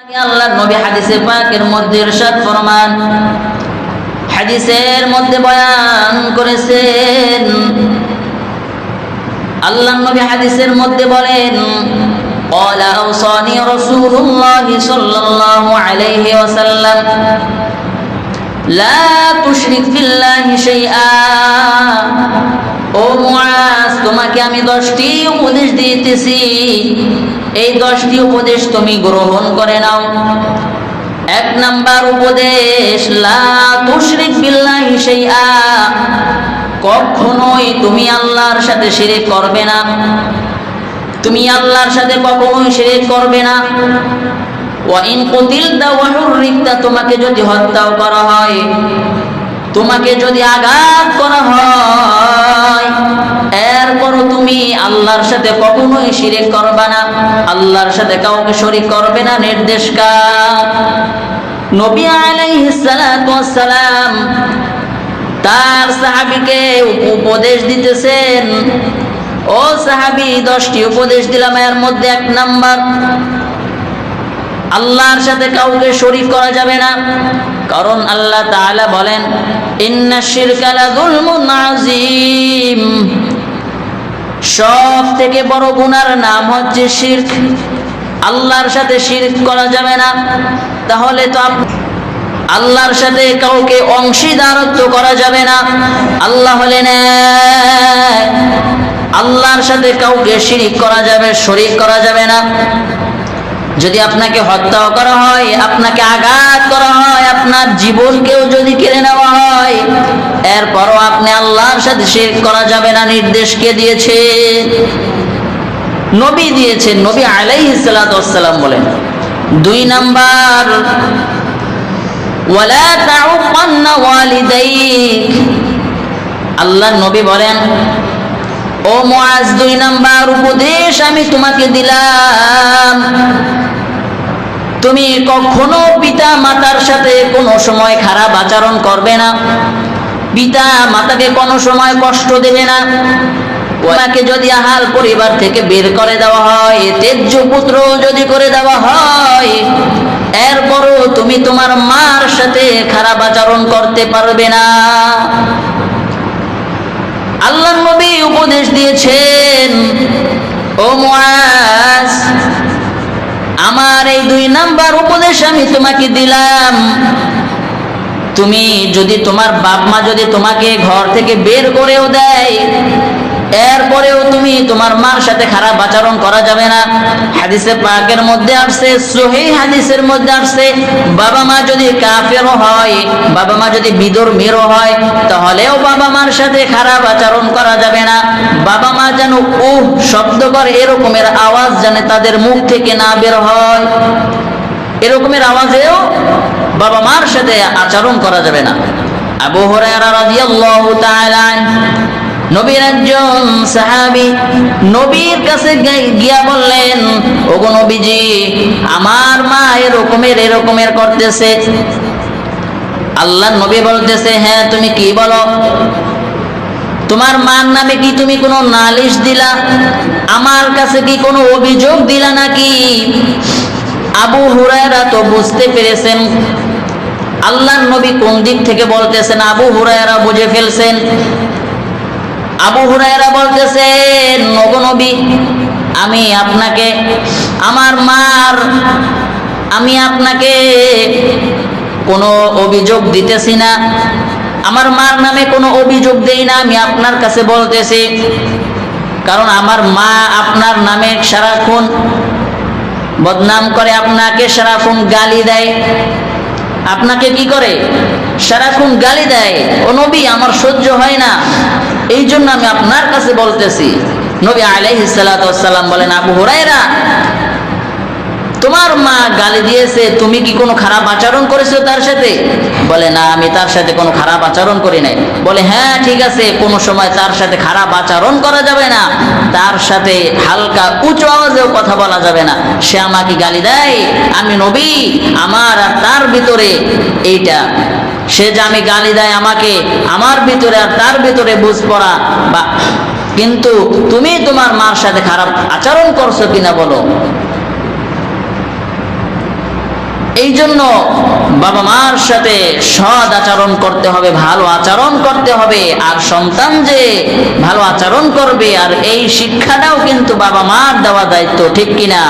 আল্লাহর নবী হাদিসে পাকের মধ্যে ইরশাদ ফরমান, হাদিসের মধ্যে বয়ান করেছেন, আল্লাহর নবী হাদিসের মধ্যে বলেন, قال أوصاني رسول الله صلى الله عليه وسلم لا تشرك بالله شيئا। ও মুআজ, তোমাকে আমি 10টি উপদেশ দিতেছি, এই 10টি উপদেশ তুমি গ্রহণ করে নাও। 1 নাম্বার উপদেশ, লা তুশরিক বিল্লাহি শাইআ, কখনোই তুমি আল্লাহর সাথে শিরক করবে না, তুমি আল্লাহর সাথে কখনোই শিরক করবে না। ওয়া ইন কুতিলতা ওয়া হুররিকতা, তোমাকে যদি হত্যাও করা হয়, তোমাকে যদি আঘাত করা হয়, এরপরও তুমি আল্লাহর সাথে কখনোই শিরক করবে না, আল্লাহর সাথে কাউকে শরীক করবে না। নির্দেশ কার? নবী আলাইহিস সালাতু ওয়াস সালাম তার সাহাবীকে উপদেশ দিতেছেন, ও সাহাবী, 10টি উপদেশ দিলাম, এর মধ্যে 1 নাম্বার, আল্লাহর সাথে কাউকে শরীক করা যাবে না। কারণ আল্লাহ তাআলা বলেন, ইন্নাশ শিরকা লাযুলমুন আযীম, সব থেকে বড় গুনার নাম হচ্ছে শিরক। আল্লাহর সাথে শিরক করা যাবে না। তাহলে তো আল্লাহর সাথে কাউকে অংশীদারত্ব করা যাবে না। আল্লাহ হলেন এক, আল্লাহর সাথে কাউকে শিরক করা যাবে, শরীক করা যাবে না। যদি আপনাকে হত্যাও করা হয়, আপনাকে আঘাত করা হয়, আপনার জীবনকেও যদি কেড়ে নেওয়া হয়, এরপরও আপনি আল্লাহর সাথে শিরক করা যাবে না। নির্দেশ কে দিয়েছে? নবী দিয়েছেন। নবী আলাইহিস সালাতু ওয়াস সালাম বলেন। 2 নাম্বার, ওয়ালা তাউকান্না ওয়ালিদাইক, আল্লাহর নবী বলেন, ও মুআজ, 2 নাম্বার উপদেশ আমি তোমাকে দিলাম, তুমি কখনো পিতা মাতার সাথে কোনো সময় খারাপ আচরণ করবে না, পিতা মাতাকে কোনো সময় কষ্ট দেবে না। ওনাকে যদি আহাল পরিবার থেকে বের করে দেওয়া হয়, তেজ্য পুত্র যদি করে দেওয়া হয়, এরপরও তুমি তোমার মার সাথে খারাপ আচরণ করতে পারবে না। আল্লাহর নবী উপদেশ দিয়েছেন, ও মুআজ, আমার এই 2 নাম্বার উপদেশ আমি তোমাকে দিলাম, তুমি যদি তোমার বাপ মা যদি তোমাকে ঘর থেকে বের করেও দেয়, এরপরেও তুমি তোমার মার সাথে খারাপ আচরণ করা যাবে না। হাদিসে পাকের মধ্যে আসছে, সহিহ হাদিসের মধ্যে আসছে, বাবা মা যদি কাফেরও হয়, বাবা মা যদি বিধর্মীও হয়, তাহলেও বাবা মার সাথে খারাপ আচরণ করা যাবে না। বাবা মা যেন উহ শব্দ করে এরকমের আওয়াজ যেন তাদের মুখ থেকে না বের হয়, এরকমের আওয়াজেও বাবা মার সাথে আচরণ করা যাবে না। আবু হুরায়রা রাদিয়াল্লাহু তাআলা আনহু, নবীর একজন সাহাবী নবীর কাছে গিয়া বললেন, ওগো নবীজি, আমার মা এরকমের করতেছে। আল্লাহর নবী বলতেছে, হ্যাঁ, তুমি কি বলো? তোমার মার নামে কি তুমি কোনো নালিশ দিলা? আমার কাছে কি কোনো অভিযোগ দিলা নাকি? আবু হুরায়রা তো বুঝতে পেরেছেন আল্লাহর নবী কোন দিক থেকে বলতেছেন, আবু হুরায়রা বুঝে ফেলছেন। আবু হুরায়রা বলতেছেন, ওগো নবী, আমি আপনাকে কোনো অভিযোগ দিতেছি না, আমার মার নামে কোনো অভিযোগ দেই না, আমি আপনার কাছে বলতেছি। কারণ আমার মা আপনার নামে সারাক্ষণ বদনাম করে, আপনাকে সারাক্ষণ গালি দেয়, আপনাকে কি করে? সারাক্ষণ গালি দেয়। ও নবী, আমার সহ্য হয় না, এই জন্য আমি আপনার কাছে বলতেছি। নবী আলাইহিস সালাতু ওয়াস সালাম বলেন, আবু হুরায়রা, তোমার মা গালি দিয়েছে, তুমি কি কোনো খারাপ আচরণ করেছো তার সাথে? বলে, না, আমি তার সাথে কোনো খারাপ আচরণ করি নাই। বলে, হ্যাঁ, ঠিক আছে, কোনো সময় তার সাথে খারাপ আচরণ করা যাবে না, তার সাথে হালকা উঁচু আওয়াজেও কথা বলা যাবে না। সে আমাকে গালি দেয়, আমি নবী, আমার আর তার ভিতরে এইটা, সে যে আমি গালি দেয় আমাকে, আমার ভিতরে আর তার ভিতরে বুঝ পড়া, বা কিন্তু তুমি তোমার মার সাথে খারাপ আচরণ করছো কিনা বলো। এই জন্য বাবা মার সাথে সৎ আচরণ করতে হবে, ভালো আচরণ করতে হবে। আর সন্তান যে ভালো আচরণ করবে, আর এই শিক্ষাটাও কিন্তু বাবা মার দেওয়া দায়িত্ব, ঠিক কিনা?